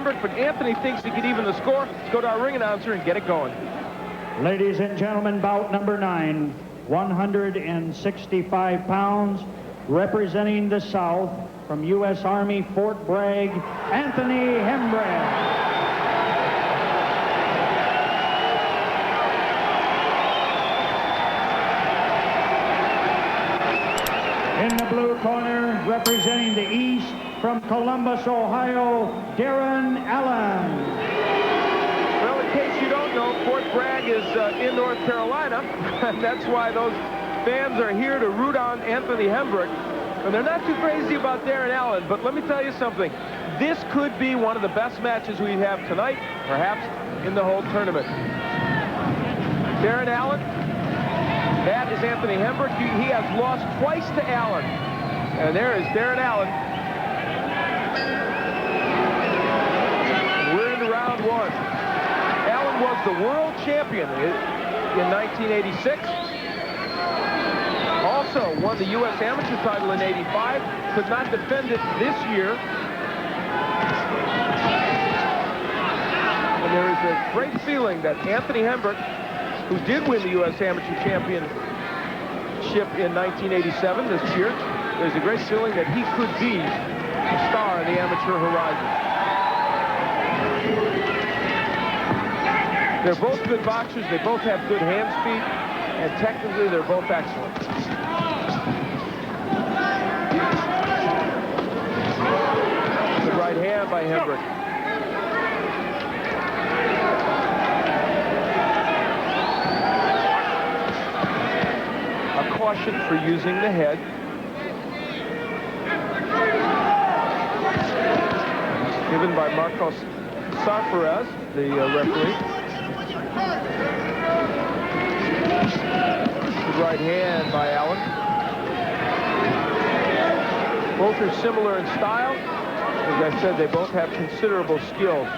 Hembrick, but Anthony thinks he could even the score. Let's go to our ring announcer and get it going. Ladies and gentlemen, bout number 9, 165 pounds, representing the South from U.S. Army Fort Bragg, Anthony Hembrick. In the blue corner, representing the East, from Columbus, Ohio, Darin Allen. Well, in case you don't know, Fort Bragg is in North Carolina, and that's why those fans are here to root on Anthony Hembrick. And they're not too crazy about Darin Allen, but let me tell you something. This could be one of the best matches we have tonight, perhaps in the whole tournament. Darin Allen. That is Anthony Hembrick. He has lost twice to Allen. And there is Darin Allen. We're into round 1. Allen was the world champion in 1986. Also won the U.S. amateur title in 85. Could not defend it this year. And there is a great feeling that Anthony Hembrick, who did win the U.S. Amateur Championship in 1987 this year, there's a great feeling that he could be a star in the amateur horizon. They're both good boxers. They both have good hand speed, and technically they're both excellent. Good right hand by Hembrick. Caution for using the head. Given by Marcos Sarfaraz, the referee. Good right hand by Allen. Both are similar in style. As I said, they both have considerable skills.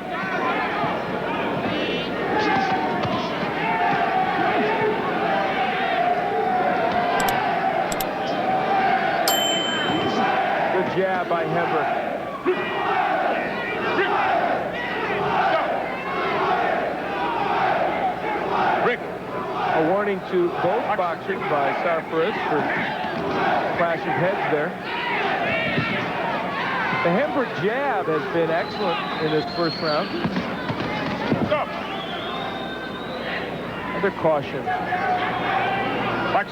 Jab by Hembrick. Rick. A warning to both boxers by Sarfaraz for clash of heads there. The Hembrick jab has been excellent in this first round. Another caution. Box.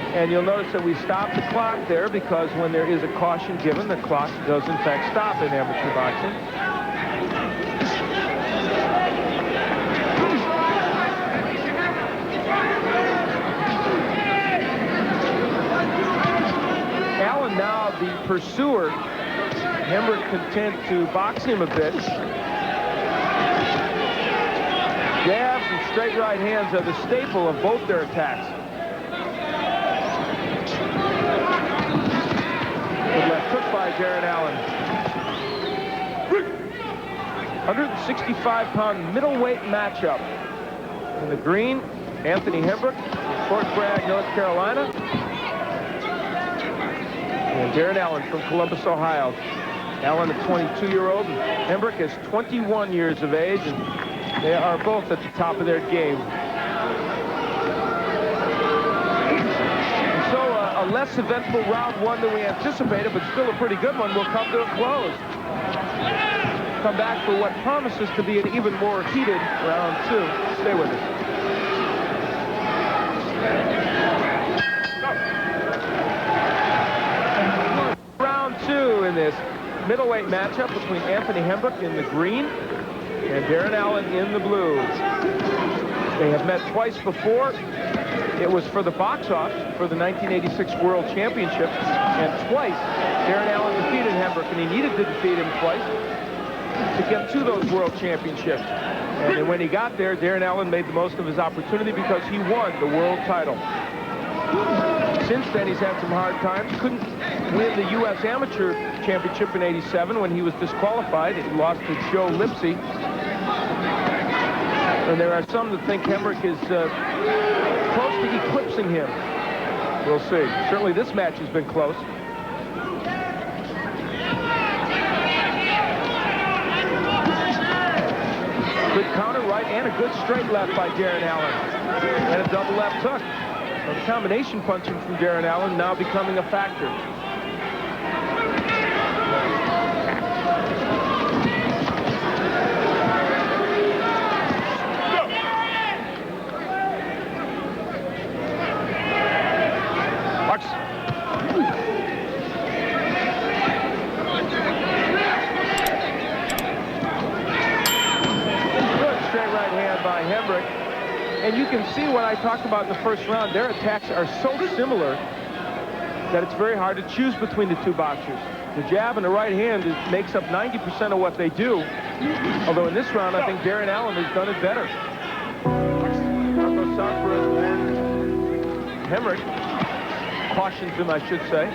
And you'll notice that we stopped the clock there because when there is a caution given, the clock does in fact stop in amateur boxing. Allen now the pursuer. Hembrick content to box him a bit. Jabs and straight right hands are the staple of both their attacks. Good left hook by Darin Allen. 165-pound middleweight matchup. In the green, Anthony Hembrick, Fort Bragg, North Carolina. And Darin Allen from Columbus, Ohio. Allen, a 22-year-old, and Hembrick is 21 years of age, and they are both at the top of their game. A less eventful round 1 than we anticipated, but still a pretty good one, will come to a close. Come back for what promises to be an even more heated round 2. Stay with us. Round 2 in this middleweight matchup between Anthony Hembrick in the green and Darin Allen in the blue. They have met twice before. It was for the box office for the 1986 World Championship, and twice Darin Allen defeated Hembrick, and he needed to defeat him twice to get to those World Championships. And then when he got there, Darin Allen made the most of his opportunity because he won the world title. Since then, he's had some hard times. Couldn't win the U.S. Amateur Championship in '87 when he was disqualified. He lost to Joe Lipsy. And there are some that think Hembrick is close to eclipsing him. We'll see. Certainly this match has been close. Good counter right and a good straight left by Darin Allen. And a double left hook. So the combination punching from Darin Allen now becoming a factor. By Hembrick, and you can see what I talked about in the first round. Their attacks are so similar that it's very hard to choose between the two boxers. The jab and the right hand makes up 90% of what they do, although in this round I think Darin Allen has done it better. Hembrick cautions him, I should say.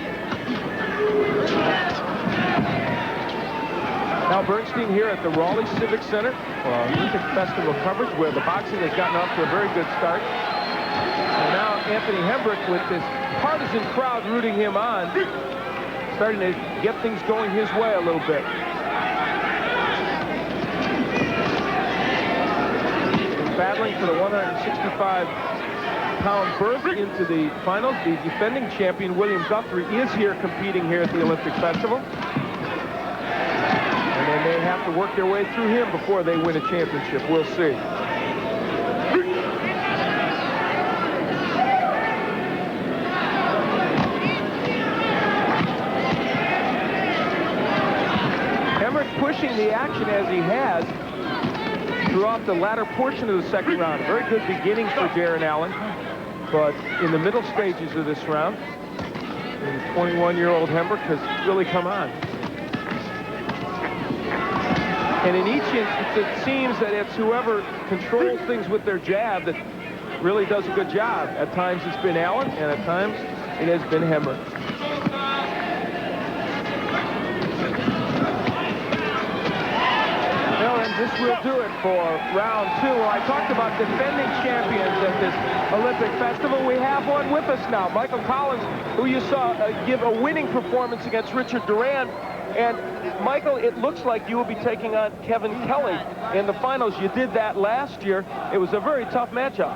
Now Bernstein here at the Raleigh Civic Center for our Olympic Festival coverage, where the boxing has gotten off to a very good start. And now Anthony Hembrick, with this partisan crowd rooting him on, starting to get things going his way a little bit. He's battling for the 165-pound berth into the finals. The defending champion, William Guthrie, is here competing here at the Olympic Festival. And they have to work their way through him before they win a championship. We'll see. Hembrick pushing the action as he has throughout the latter portion of the second round. A very good beginning for Darin Allen, but in the middle stages of this round, the 21-year-old Hembrick has really come on. And in each instance, it seems that it's whoever controls things with their jab that really does a good job. At times it's been Allen, and at times it has been Hembrick. Well, and this will do it for round two. Well, I talked about defending champions at this Olympic Festival. We have one with us now, Michael Collins, who you saw give a winning performance against Richard Duran. And Michael, it looks like you will be taking on Kevin Kelly in the finals. You did that last year. It was a very tough matchup.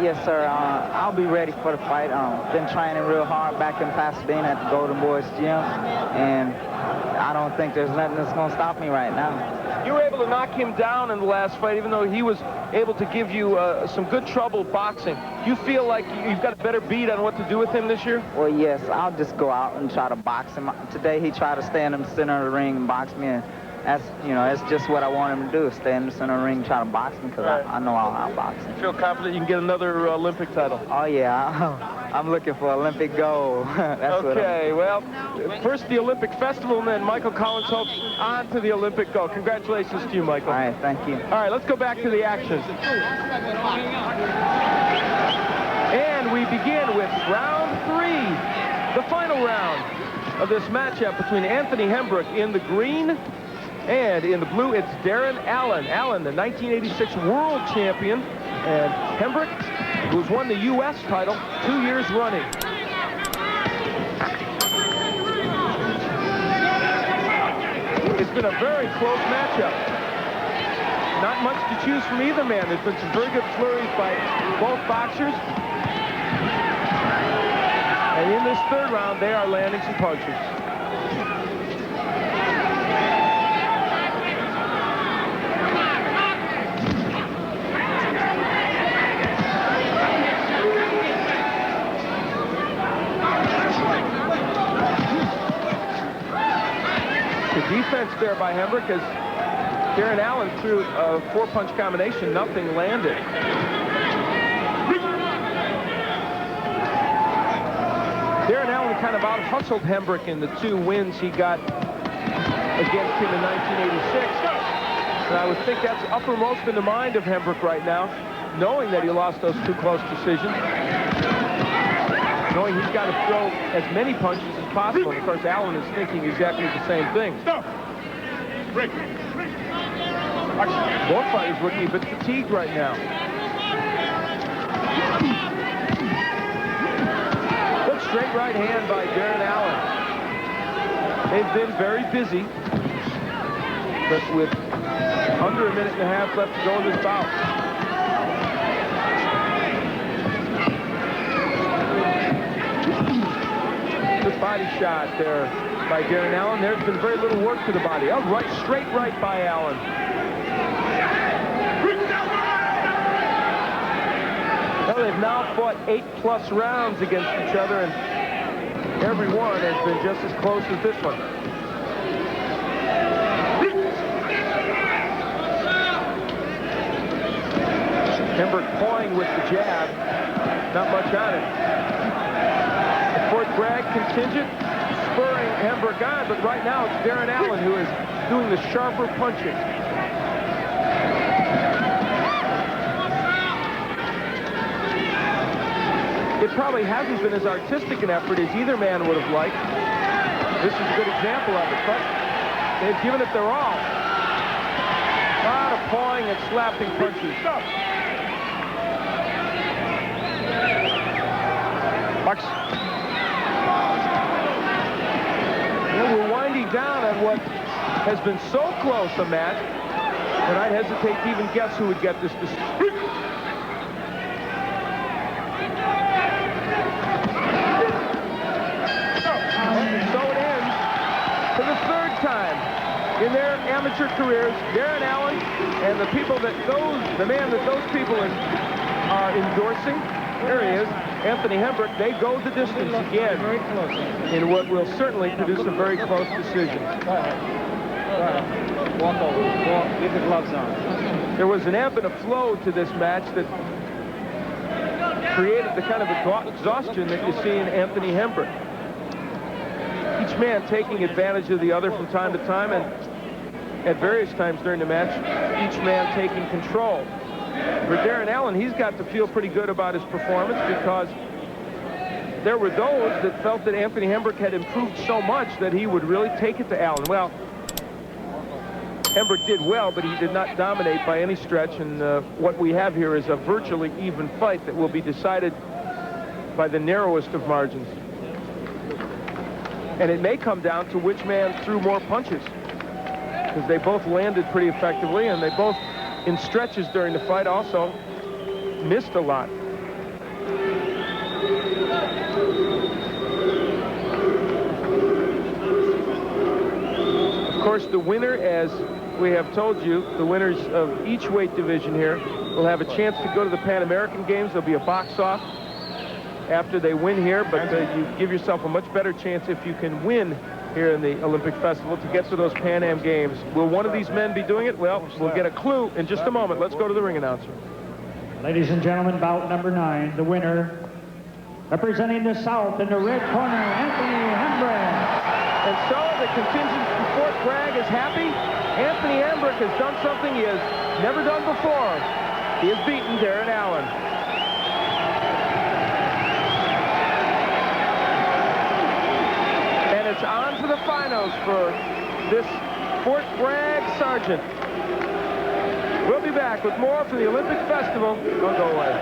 Yes, sir. I'll be ready for the fight. Been training real hard back in Pasadena at the Golden Boys gym, and I don't think there's nothing that's going to stop me right now. You were able to knock him down in the last fight, even though he was able to give you some good trouble boxing. Do you feel like you've got a better beat on what to do with him this year? Well, yes. I'll just go out and try to box him. Today he tried to stand in the center of the ring and box me, and that's, that's just what I want him to do, stay in the center of the ring and try to box me, because I know I'll outbox him. You feel confident you can get another Olympic title? Oh, yeah. I'm looking for Olympic gold. That's okay, well, first the Olympic Festival, and then Michael Collins hopes on to the Olympic gold. Congratulations to you, Michael. All right, thank you. All right, let's go back to the action. And we begin with round three, the final round of this matchup between Anthony Hembrick in the green, and in the blue, it's Darin Allen. Allen, the 1986 world champion, and Hembrick, who's won the U.S. title 2 years running. It's been a very close matchup. Not much to choose from either man. There's been some very good flurries by both boxers. And in this third round, they are landing some punches. The defense there by Hembrick, as Darin Allen threw a four-punch combination, nothing landed. Darin Allen kind of out-hustled Hembrick in the 2 wins he got against him in 1986. And I would think that's uppermost in the mind of Hembrick right now, knowing that he lost those 2 close decisions. Knowing he's got to throw as many punches as possible. And of course, Allen is thinking exactly the same thing. Both fighters looking a bit fatigued right now. Good straight right hand by Darin Allen. They've been very busy, but with Under a minute and a half left to go in this bout. Good body shot there by Darin Allen. There's been very little work to the body. Oh, right, straight right by Allen. Well, they've now fought 8+ rounds against each other, and every one has been just as close as this one. Hembrick pawing with the jab. Not much on it. The Fort Bragg contingent spurring Hembrick on, but right now it's Darin Allen who is doing the sharper punching. It probably hasn't been as artistic an effort as either man would have liked. This is a good example of it, but they've given it their all. A lot of pawing and slapping punches. Max. Well, we're winding down on what has been so close a match that I'd hesitate to even guess who would get this decision. So it ends for the third time in their amateur careers. Darin Allen and the people that the man that those people are endorsing, there he is, Anthony Hembrick, they go the distance again in what will certainly produce a very close decision. Walk over. Get the gloves on. There was an ebb and a flow to this match that created the kind of exhaustion that you see in Anthony Hembrick. Each man taking advantage of the other from time to time, and at various times during the match, each man taking control. For Darin Allen, he's got to feel pretty good about his performance because there were those that felt that Anthony Hembrick had improved so much that he would really take it to Allen. Well, Hembrick did well, but he did not dominate by any stretch, and what we have here is a virtually even fight that will be decided by the narrowest of margins. And it may come down to which man threw more punches, because they both landed pretty effectively, and they both, in stretches during the fight, also missed a lot. Of course, the winner, as we have told you, the winners of each weight division here will have a chance to go to the Pan American Games. There'll be a box-off after they win here, but you give yourself a much better chance if you can win here in the Olympic Festival to get to those Pan Am Games. Will one of these men be doing it? Well, we'll get a clue in just a moment. Let's go to the ring announcer. Ladies and gentlemen, bout number 9, the winner, representing the South in the red corner, Anthony Hembrick. And so the contingent from Fort Bragg is happy. Anthony Hembrick has done something he has never done before. He has beaten Darin Allen. And it's on to the finals for this Fort Bragg Sergeant. We'll be back with more for the Olympic Festival. Don't go away.